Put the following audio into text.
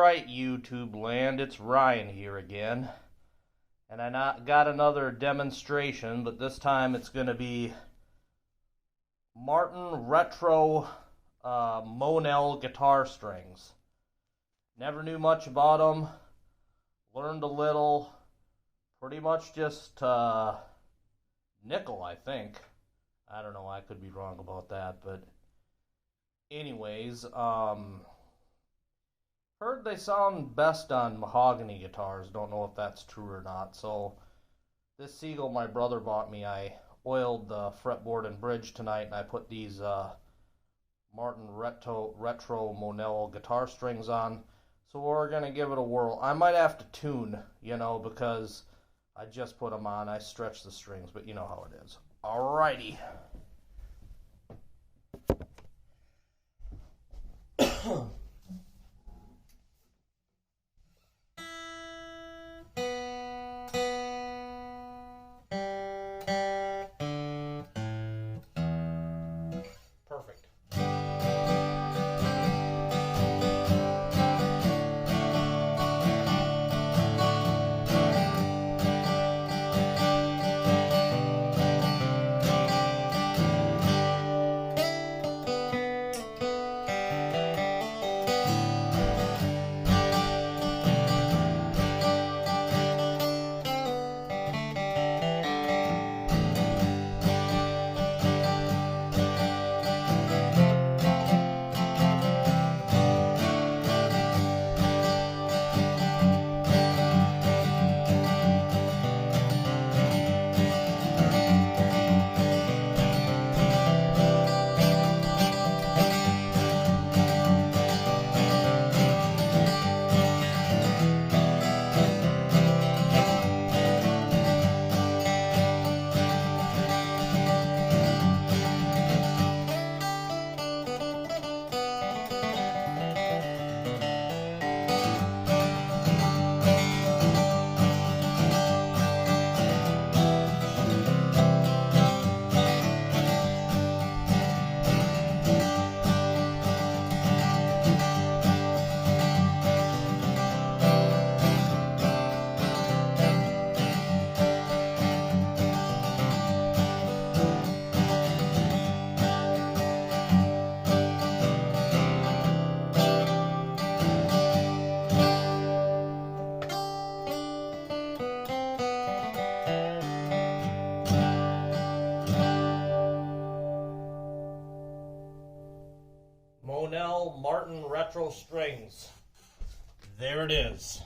Alright, YouTube land, it's Ryan here again. And I got another demonstration, but this time it's going to be Martin Retro Monel guitar strings. Never knew much about them. Learned a little. Pretty much just nickel, I think. I don't know, I could be wrong about that, but anyways, heard they sound best on Mahogany guitars. Don't know if that's true or not. So this Seagull my brother bought me, I oiled the fretboard and bridge tonight, and I put these Martin Retro Monel guitar strings on. So we're going to give it a whirl. I might have to tune, because I just put them on. I stretch the strings, but you know how it is. Alrighty. Perfect. Monel Martin Retro strings. There it is.